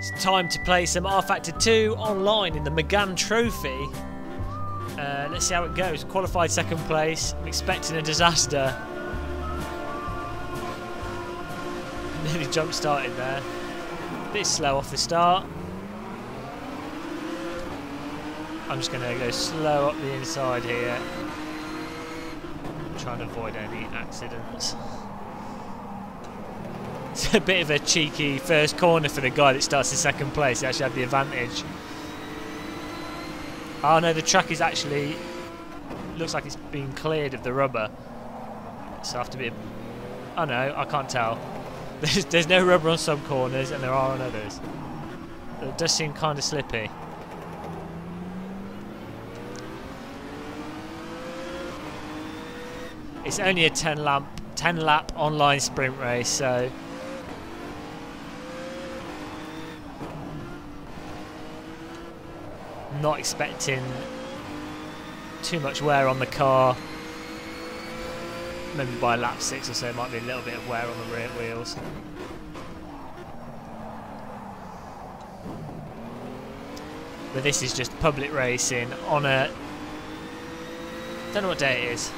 It's time to play some RFactor 2 online in the McGann Trophy. Let's see how it goes. Qualified second place. I'm expecting a disaster. Nearly jump started there. Bit slow off the start. I'm just going to go slow up the inside here. Trying to avoid any accidents. It's a bit of a cheeky first corner for the guy that starts in second place. He actually had the advantage. Oh no, the track is actually... looks like it's been cleared of the rubber. So I have to be... oh no, I can't tell. There's no rubber on some corners and there are on others. It does seem kind of slippy. It's only a 10 lap online sprint race, so... not expecting too much wear on the car. Maybe by lap 6 or so might be a little bit of wear on the rear wheels. But this is just public racing on a... don't know what day it is.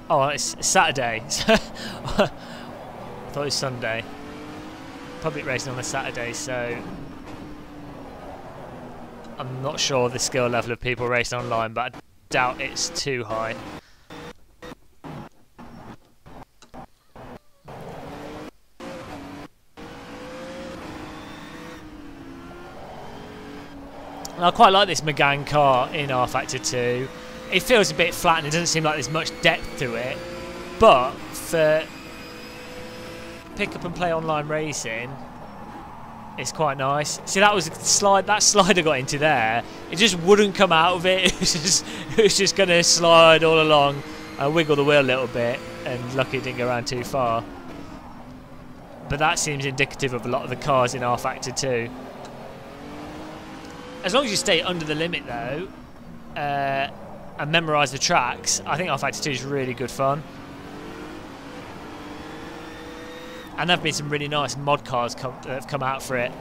Oh, it's Saturday. I thought it was Sunday. Public racing on a Saturday, so I'm not sure the skill level of people racing online, but I doubt it's too high. And I quite like this McGann car in RFactor 2. It feels a bit flat and it doesn't seem like there's much depth to it, but for pick up and play online racing, it's quite nice. See, that was a slide. That slide I got into there, it just wouldn't come out of it. It was just going to slide all along. I wiggle the wheel a little bit, and lucky it didn't go around too far. But that seems indicative of a lot of the cars in RFactor 2. As long as you stay under the limit, though, and memorise the tracks, I think RFactor 2 is really good fun. And there have been some really nice mod cars that have come out for it.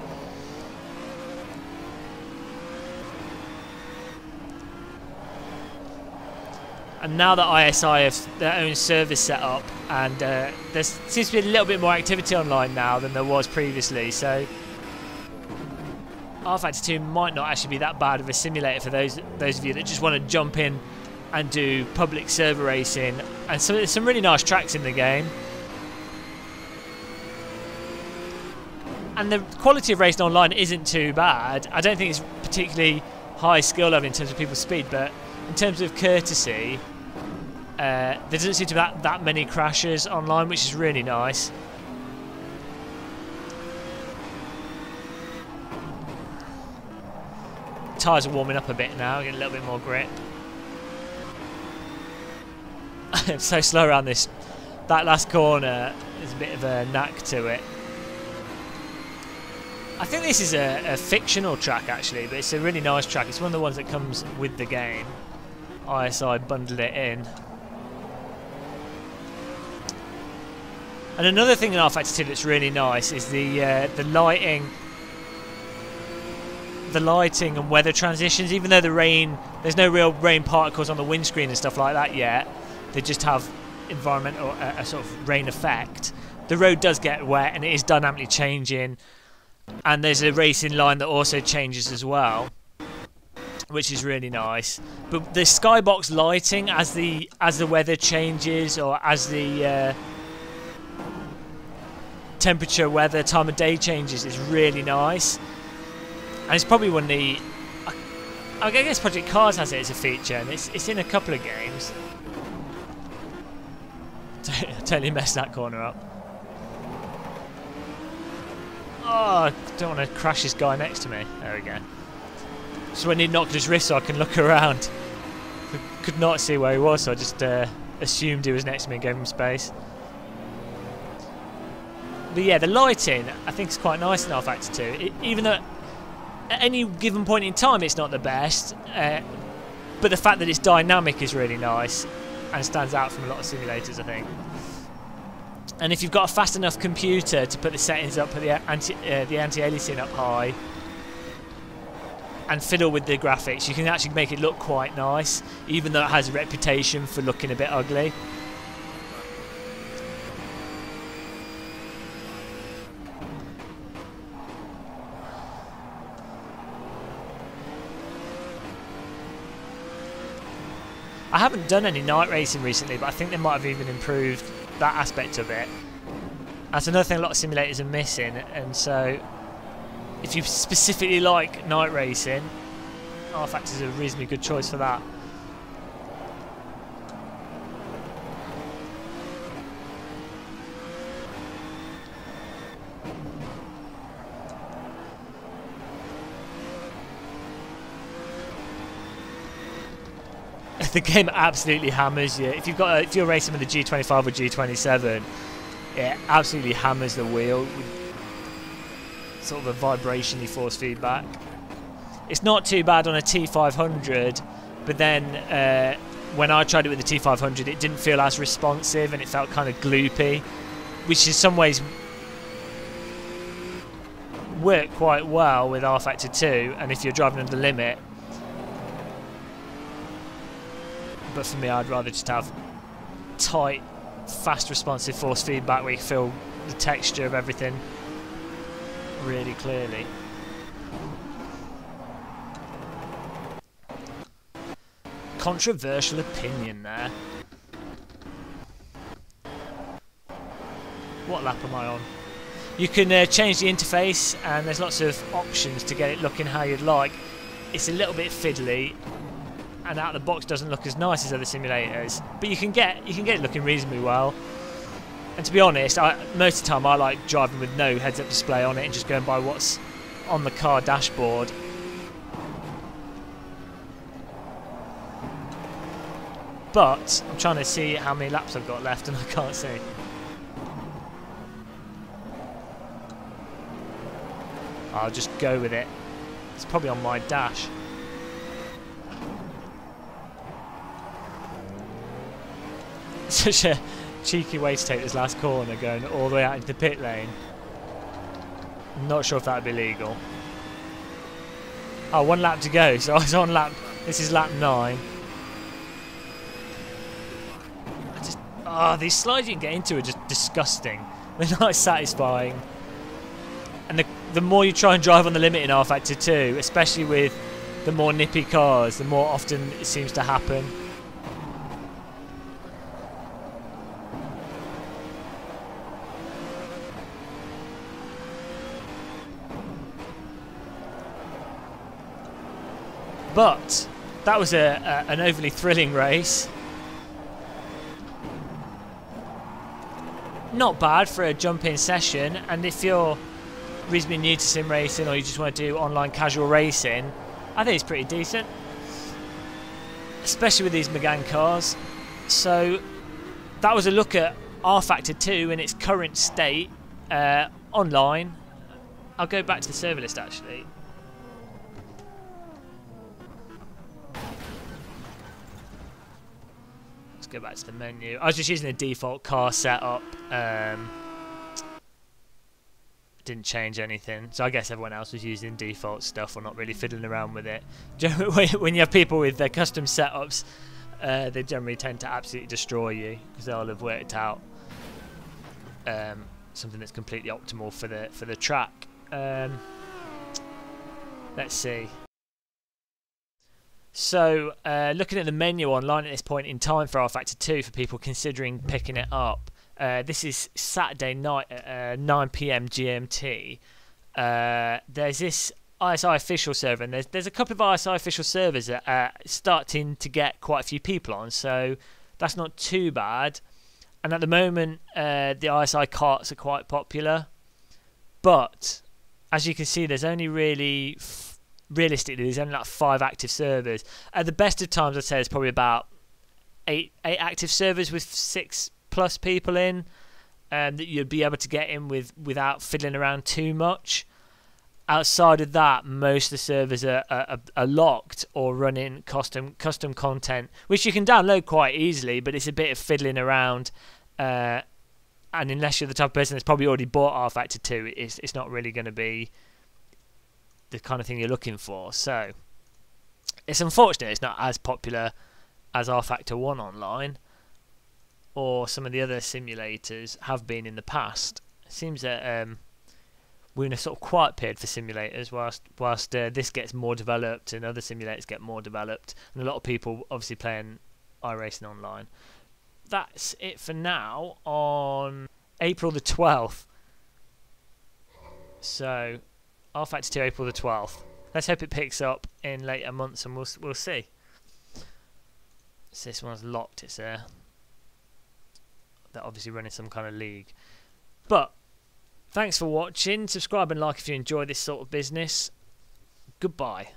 And now that ISI have their own service set up, and there seems to be a little bit more activity online now than there was previously, so RFactor 2 might not actually be that bad of a simulator for those of you that just want to jump in and do public server racing. And so there's some really nice tracks in the game. And the quality of racing online isn't too bad. I don't think it's particularly high skill level in terms of people's speed, but in terms of courtesy, there doesn't seem to be that many crashes online, which is really nice. Tyres are warming up a bit now, getting a little bit more grip. I'm so slow around that last corner. There's a bit of a knack to it. I think this is a fictional track actually, but it's a really nice track. It's one of the ones that comes with the game. ISI bundled it in. And another thing in RFactor 2 that's really nice is the lighting. The lighting and weather transitions. Even though there's no real rain particles on the windscreen and stuff like that yet, they just have environmental, a sort of rain effect. The road does get wet and it is dynamically changing. And there's a racing line that also changes as well, which is really nice. But the skybox lighting as the weather changes, or as the temperature, weather, time of day changes, is really nice. And it's probably one of the... I guess Project Cars has it as a feature, and it's in a couple of games. Totally messed that corner up. Oh, I don't want to crash this guy next to me. There we go. So when he knocked his wrist so I can look around. Could not see where he was, so I just assumed he was next to me and gave him space. But yeah, the lighting I think is quite nice in RFactor 2. Even though at any given point in time it's not the best, but the fact that it's dynamic is really nice and stands out from a lot of simulators, I think. And if you've got a fast enough computer to put the settings up, put the anti-aliasing up high, and fiddle with the graphics, you can actually make it look quite nice, even though it has a reputation for looking a bit ugly. I haven't done any night racing recently, but I think they might have even improved that aspect of it. That's another thing a lot of simulators are missing, and so if you specifically like night racing, RFactor is a reasonably good choice for that. The game absolutely hammers you. If you're racing with a G25 or G27, it absolutely hammers the wheel with sort of a vibrationally force feedback. It's not too bad on a T500, but then when I tried it with the T500, it didn't feel as responsive and it felt kind of gloopy, which in some ways worked quite well with RFactor 2, and if you're driving under the limit. But for me, I'd rather just have tight, fast responsive force feedback where you feel the texture of everything really clearly. Controversial opinion there. What lap am I on? You can change the interface, and there's lots of options to get it looking how you'd like. It's a little bit fiddly, and out of the box doesn't look as nice as other simulators, but you can get it looking reasonably well. And to be honest, most of the time I like driving with no heads-up display on it and just going by what's on the car dashboard. But I'm trying to see how many laps I've got left and I can't see. I'll just go with it. It's probably on my dash. Such a cheeky way to take this last corner, going all the way out into the pit lane. I'm not sure if that would be legal. Oh, 1 lap to go, so I was on lap... This is lap 9. These slides you can get into are just disgusting. They're not satisfying. And the more you try and drive on the limit in RFactor 2, especially with the more nippy cars, the more often it seems to happen. But that was an overly thrilling race. Not bad for a jump-in session, and if you're reasonably new to sim racing or you just want to do online casual racing, I think it's pretty decent, especially with these Megane cars. So that was a look at RFactor 2 in its current state online. I'll go back to the server list actually. Go back to the menu. I was just using the default car setup. Didn't change anything, so I guess everyone else was using default stuff or not really fiddling around with it. When you have people with their custom setups, they generally tend to absolutely destroy you because they'll have worked out something that's completely optimal for the track. Let's see. So, looking at the menu online at this point in time for RFactor 2 for people considering picking it up, this is Saturday night at 9 PM GMT. There's this ISI official server, and there's a couple of ISI official servers that are starting to get quite a few people on, so that's not too bad. And at the moment, the ISI carts are quite popular, but as you can see, there's only really... Realistically, there's only like 5 active servers. At the best of times, I'd say there's probably about 8 active servers with 6+ people in that you'd be able to get in without fiddling around too much. Outside of that, most of the servers are locked or running custom content, which you can download quite easily, but it's a bit of fiddling around and unless you're the type of person that's probably already bought RFactor 2, it's not really going to be the kind of thing you're looking for. So it's unfortunate it's not as popular as RFactor 1 online, or some of the other simulators have been in the past. It seems that we're in a sort of quiet period for simulators, whilst this gets more developed and other simulators get more developed, and a lot of people obviously playing iRacing online. That's it for now on April the 12th. So RFactor 2 April the 12th. Let's hope it picks up in later months, and we'll see. So this one's locked. It's they're obviously running some kind of league. But thanks for watching. Subscribe and like if you enjoy this sort of business. Goodbye.